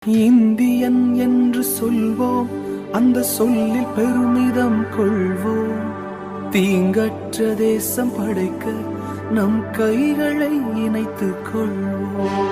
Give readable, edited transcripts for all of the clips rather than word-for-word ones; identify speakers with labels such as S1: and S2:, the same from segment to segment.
S1: Indian என்று சொல்வோம், அந்த சொல்லில் பெருமிதம் கொள்வோம். தீங்கற்ற தேசம் படைக்க நம் கைகளை இணைத்துக் கொள்வோம்.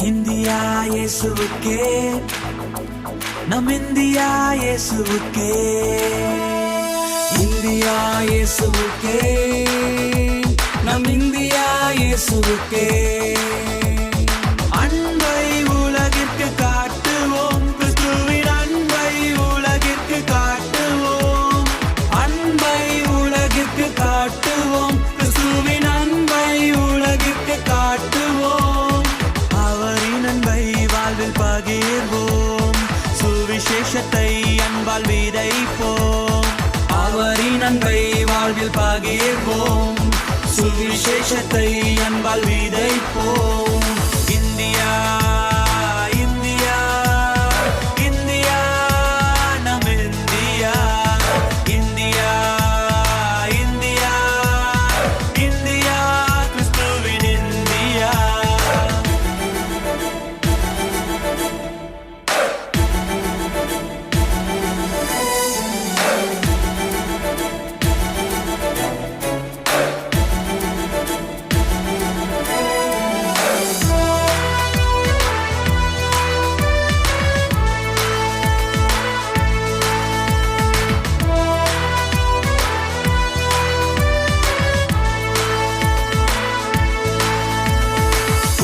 S2: இந்தியா இயேசுவுக்கே, நம் இந்தியா இயேசுவுக்கே. இந்தியா இயேசுவுக்கே, நம் இந்தியா இயேசுவுக்கே. அன்பை உலகிற்கு காட்டுவோம், கிறிஸ்துவின் அன்பை உலகிற்கு காட்டுவோம். அன்பை உலகிற்கு காட்டுவோம், கிறிஸ்துவின் அன்பை உலகிற்கு காட்டுவோம். அவரின் அன்பை வாழ்வில் பகிர்வோம், சுவிசேஷத்தை அன்பால் விதைப்போம். அவரின் அன்பை வாழ்வில் பகிர்வோம், சுவிசேஷத்தை அன்பால் விதைப்போம். இந்தியா இந்தியா இந்தியா, நம் இந்தியா. இந்தியா இந்தியா இந்தியா, கிறிஸ்துவின் இந்தியா.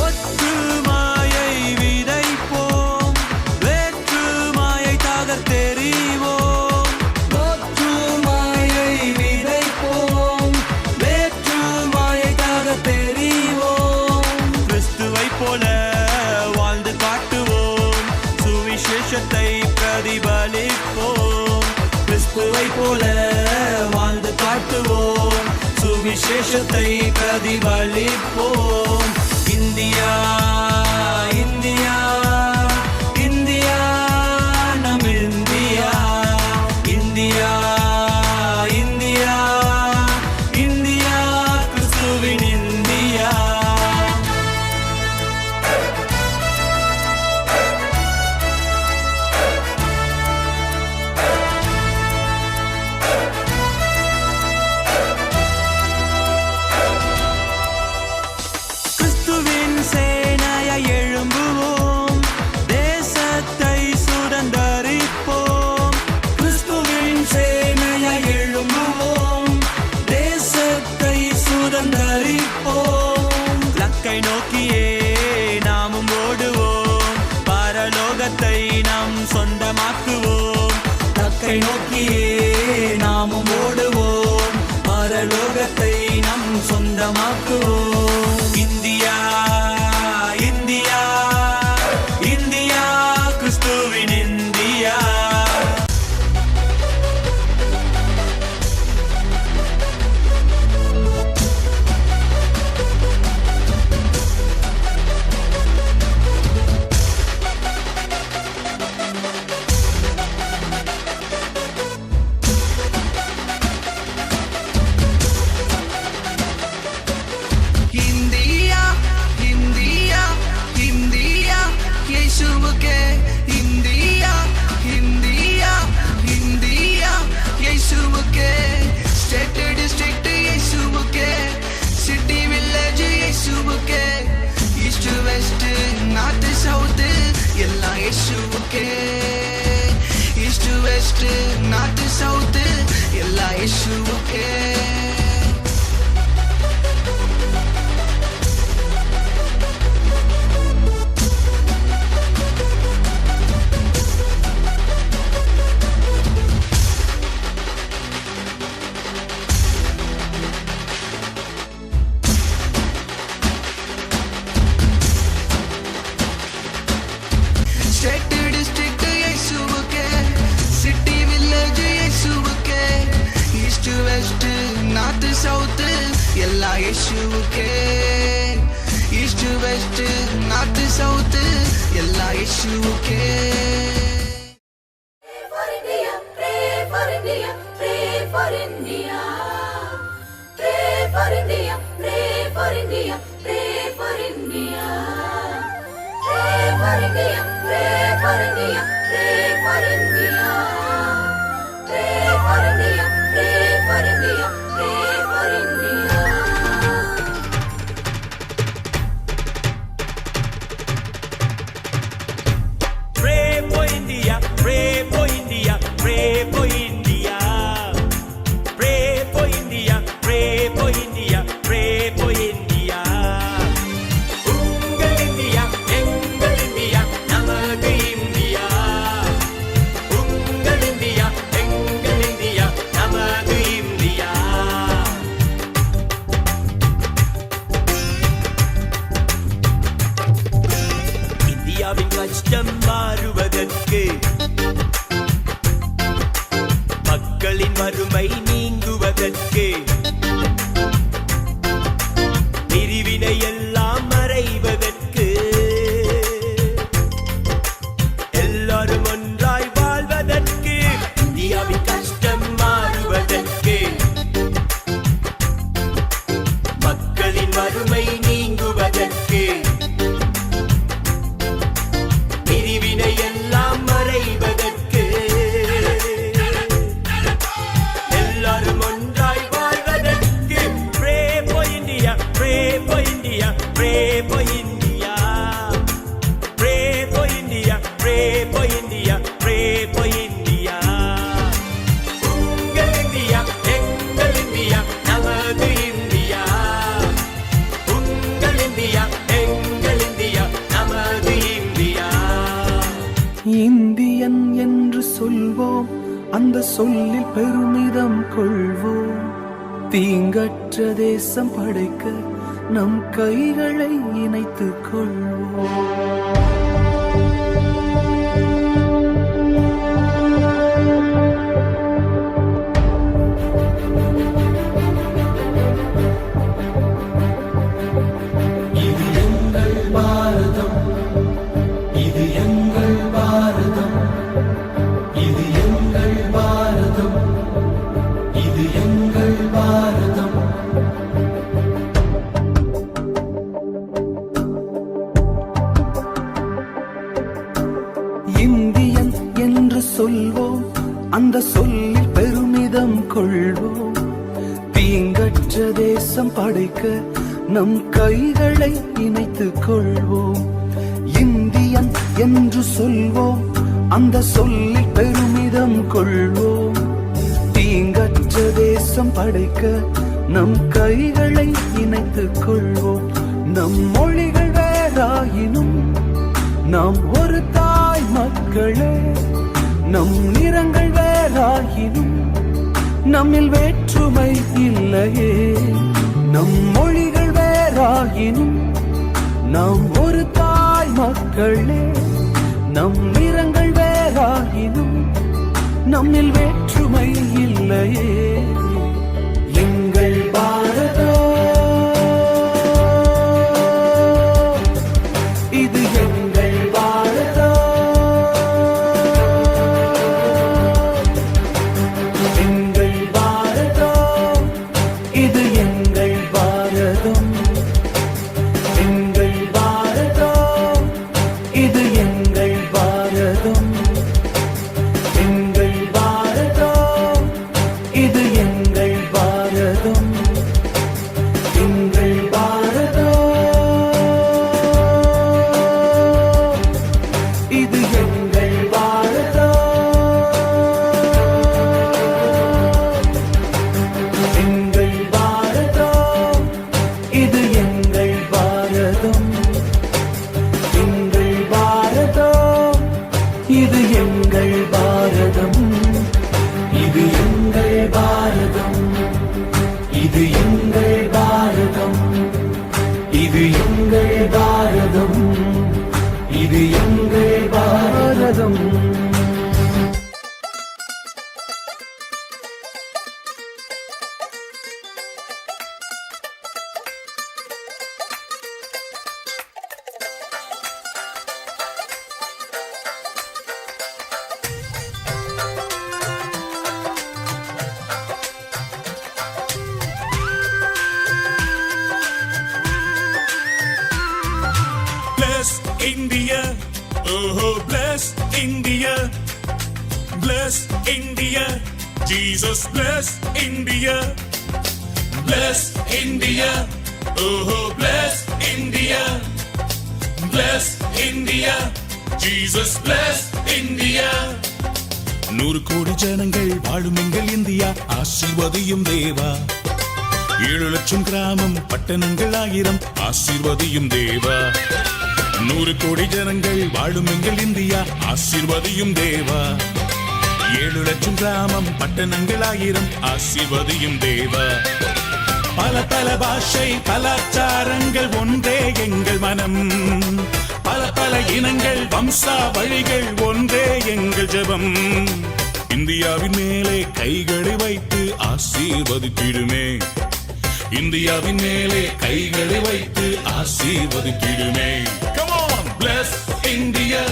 S2: ஒற்றுமையை விதைப்போம், வேற்றுமையை தகர்த்தெறிவோம். ஒற்றுமையை விதைப்போம், வேற்றுமையை தகர்த்தெறிவோம். கிறிஸ்துவை போல வாழ்ந்து காட்டுவோம், சுவிசேஷத்தை பிரதிபலிப்போம். கிறிஸ்துவை போல வாழ்ந்து காட்டுவோம், சுவிசேஷத்தை பிரதிபலிப்போம். இந்தியா இந்தியா இந்தியா, நம் இந்தியா. இந்தியா இந்தியா இந்தியா, கிறிஸ்துவின் இந்தியா. கிறிஸ்துவின் சேனையை எழும்புவோம், தேசத்தை சுதந்தரிப்போம். கிறிஸ்துவின் சேனையை எழும்புவோம், தேசத்தை சுதந்தரிப்போம். லக்கை நோக்கியே நாமும் ஓடுவோம், பரலோகத்தை நாம் சொந்தமாக்குவோம். லக்கை நோக்கியே நாமும் ஓடுவோம், பரலோகத்தை நம் சொந்தமாக்குவோம். இந்தியா இந்தியா இந்தியா, கிறிஸ்துவின் இந்தியா.
S1: நார்த் சவுத் எல்லாம் இயேசுவுக்கே. ஈஸ்ட் வெஸ்ட் நார்த் சவுத் எல்லாம் இயேசுவுக்கே.
S2: கஷ்டம் மாறுவதற்கு, மக்களின் வறுமை நீங்குவதற்கு, பிரிவினை எல்லாம் மறைவதற்கு, எல்லாரும் ஒன்றாய் வாழ்வதற்கு, இந்தியாவின் கஷ்டம் மாறுவதற்கு, மக்களின் வறுமை நீங்குவதற்கு, பிரிவினை எல்லாம் மறைவதற்கு, எல்லாரும் ஒன்றாய் வாழ்வதற்கு. Pray for India, pray for India, pray for India. Pray for India, pray for India, pray for India. உங்கள் இந்தியா எங்கள் இந்தியா நமது இந்தியா. உங்கள் இந்தியா எங்கள் இந்தியா நமது இந்தியா.
S1: இந்தியன் என்று சொல்வோம், அந்த சொல்லில் பெருமிதம் கொள்வோம். தீங்கற்ற தேசம் படைக்க நம் கைகளை இணைத்துக் கொள்வோம். இது எங்கள் பாரதம், இது எங்கள் பாரதம், இது எங்கள் பாரதம், இது எங்கள் பாரதம். இந்தியன் என்று சொல்வோம், அந்த சொல்லில் பெருமிதம் கொள்வோம். தீங்கற்ற தேசம் படைக்க நம் கைகளை இணைத்துக் கொள்வோம். இந்தியன் என்று சொல்வோம், அந்த சொல்லில் பெருமிதம் கொள்வோம். தீங்கற்ற தேசம் படைக்க நம் கைகளை இணைத்துக் கொள்வோம். நம் மொழிகள் வேறாயினும் நாம் ஒரு தாய் மக்களே. நம் நிறங்கள் வேறாயினும் நம்மில் வேற்றுமை இல்லையே. நம் மொழிகள் வேறாயினும் நாம் ஒரு தாய் மக்களே. நம் நிறங்கள் வேறாயினும் நம்மில் வேற்றுமை இல்லையே. எங்கள் பாரதம் இது எங்கள் பாரதம். எங்கள் பாரதம் இது எங்கள் பாரதம். எங்கள் பாரதம் இது எங்கள் பாரதம். எங்கள் பாரதம்
S3: India. Bless India. Jesus bless India. Bless India. Oh, bless India. Bless India. Jesus bless India. 100 கோடி ஜனங்கள் வாழும் எங்கள் இந்தியா, ஆசீர்வதியும் தேவா. 7 லட்சம் கிராமம் பட்டணங்கள் 1000, ஆசீர்வதியும் தேவா. 100 கோடி ஜனங்கள் வாழும் எங்கள் இந்தியா, ஆசீர்வதியும் தேவா. 7 லட்சம் கிராமம் பட்டணங்கள் 1000, ஆசீர்வதியும் தேவா. பல பல பாஷை கலாச்சாரங்கள் ஒன்றே எங்கள் மனம், பல பல இனங்கள் வம்சாவழிகள் ஒன்றே எங்கள் ஜெபம். இந்தியாவின் மேலே கைகளை வைத்து ஆசீர்வதித்திடுமே, இந்தியாவின் மேலே கைகளை வைத்து ஆசீர்வதித்திடுமே. Come on, bless India.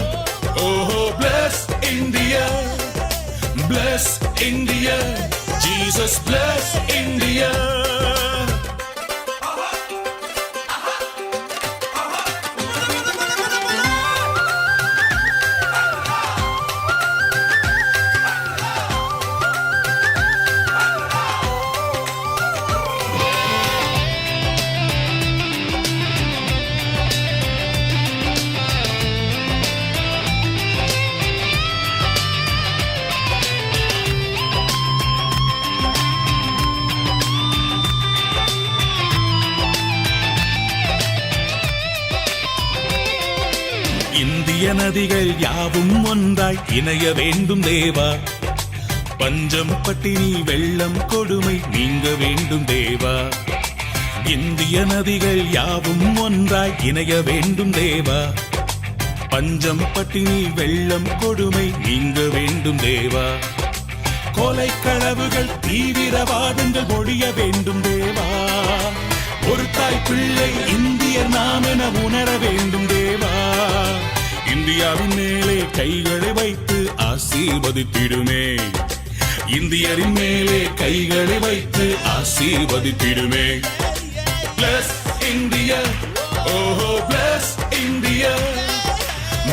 S3: Oh, bless India. Bless India. Jesus bless India. இந்திய நதிகள் யாவும் ஒன்றாய் இணைய வேண்டும் தேவா. பஞ்சம் பட்டினி வெள்ளம் கொடுமை நீங்க வேண்டும் தேவா. இந்திய நதிகள் யாவும் ஒன்றாய் இணைய வேண்டும் தேவா. பஞ்சம் பட்டினி வெள்ளம் கொடுமை நீங்க வேண்டும் தேவா. கொலை களவுகள் தீவிரவாதங்கள் ஒழிய வேண்டும் தேவா. ஒரு தாய் பிள்ளை இந்தியர் நாம் என உணர வேண்டும் தேவா. இந்தியாவின் மேலே கைகளை வைத்து ஆசீர்வதித்திடுமே, இந்தியரின் மேலே கைகளை வைத்து ஆசீர்வதித்திடுமே. Bless India. Oh, bless India.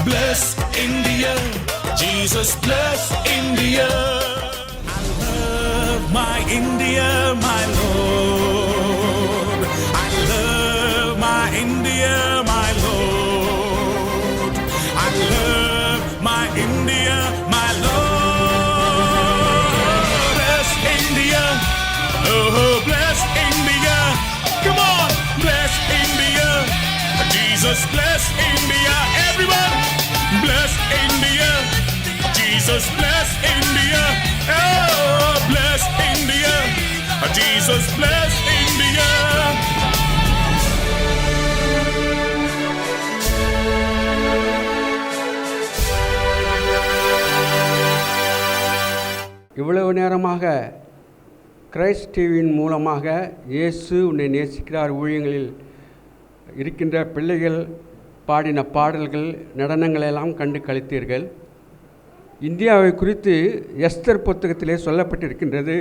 S3: Bless India. Jesus bless India. I love my India, my Lord. I love my India, my Lord. I love my India, my Lord. Bless India. Oh, bless India. Come on, bless India. Jesus bless India. Everyone, bless India. Jesus bless India. Oh, bless India. Jesus bless India.
S4: இவ்வளவு நேரமாக Christ டிவியின் மூலமாக இயேசு உன்னை நேசிக்கிறார் ஊழியங்களில் இருக்கின்ற பிள்ளைகள் பாடின பாடல்கள் நடனங்களெல்லாம் கண்டு கழித்தீர்கள். இந்தியாவை குறித்து எஸ்தர் புத்தகத்திலே சொல்லப்பட்டிருக்கின்றது.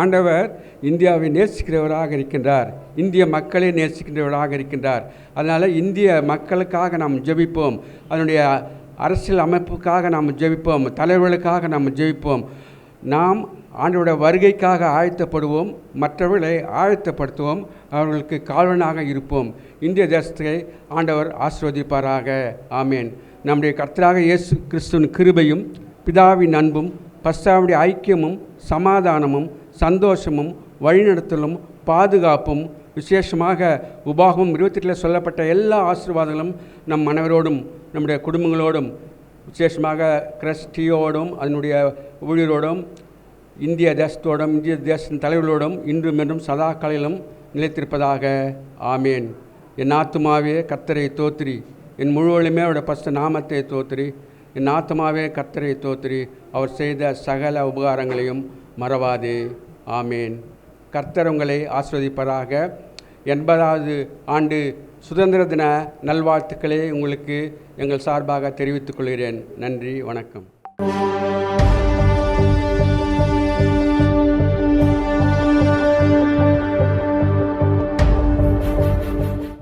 S4: ஆண்டவர் இந்தியாவை நேசிக்கிறவராக இருக்கின்றார், இந்திய மக்களை நேசிக்கின்றவராக இருக்கின்றார். அதனால் இந்திய மக்களுக்காக நாம் ஜெபிப்போம், அதனுடைய அரசியல் அமைப்புக்காக நாம் ஜெபிப்போம், தலைவர்களுக்காக நாம் ஜெபிப்போம். நாம் ஆண்டவருடைய வருகைக்காக ஆயத்தப்படுவோம், மற்றவர்களை ஆயத்தப்படுத்துவோம், அவர்களுக்கு காவலனாக இருப்போம். இந்திய தேசத்தை ஆண்டவர் ஆசீர்வதிப்பாராக. ஆமேன். நம்முடைய கர்த்தராக இயேசு கிறிஸ்துவின் கிருபையும் பிதாவின் அன்பும் பரிசுத்தாவியுடைய ஐக்கியமும் சமாதானமும் சந்தோஷமும் வழிநடத்தலும் பாதுகாப்பும் விசேஷமாக உபாகமம் 28 சொல்லப்பட்ட எல்லா ஆசீர்வாதங்களும் நம் அனைவரோடும் நம்முடைய குடும்பங்களோடும் விசேஷமாக கிறிஸ்டியோடும் அதனுடைய ஊழியரோடும் இந்திய தேசத்தோடும் இந்திய தேசத்தின் தலைவர்களோடும் இன்றும் என்றும் சதா காலையிலும் நிலைத்திருப்பதாக. ஆமேன். என் ஆத்துமாவே கர்த்தரை தோத்திரி, என் முழுவதுமே அவருடைய பரிசுத்த நாமத்தை தோத்திரி. என் ஆத்துமாவே கர்த்தரை தோத்திரி, அவர் செய்த சகல உபகாரங்களையும் மறவாதே. ஆமேன். கர்த்தர் உங்களை ஆசீர்வதிப்பதாக. 80வது ஆண்டு சுதந்திர தின நல்வாழ்த்துக்களை உங்களுக்கு எங்கள் சார்பாக தெரிவித்துக் கொள்கிறேன். நன்றி, வணக்கம்.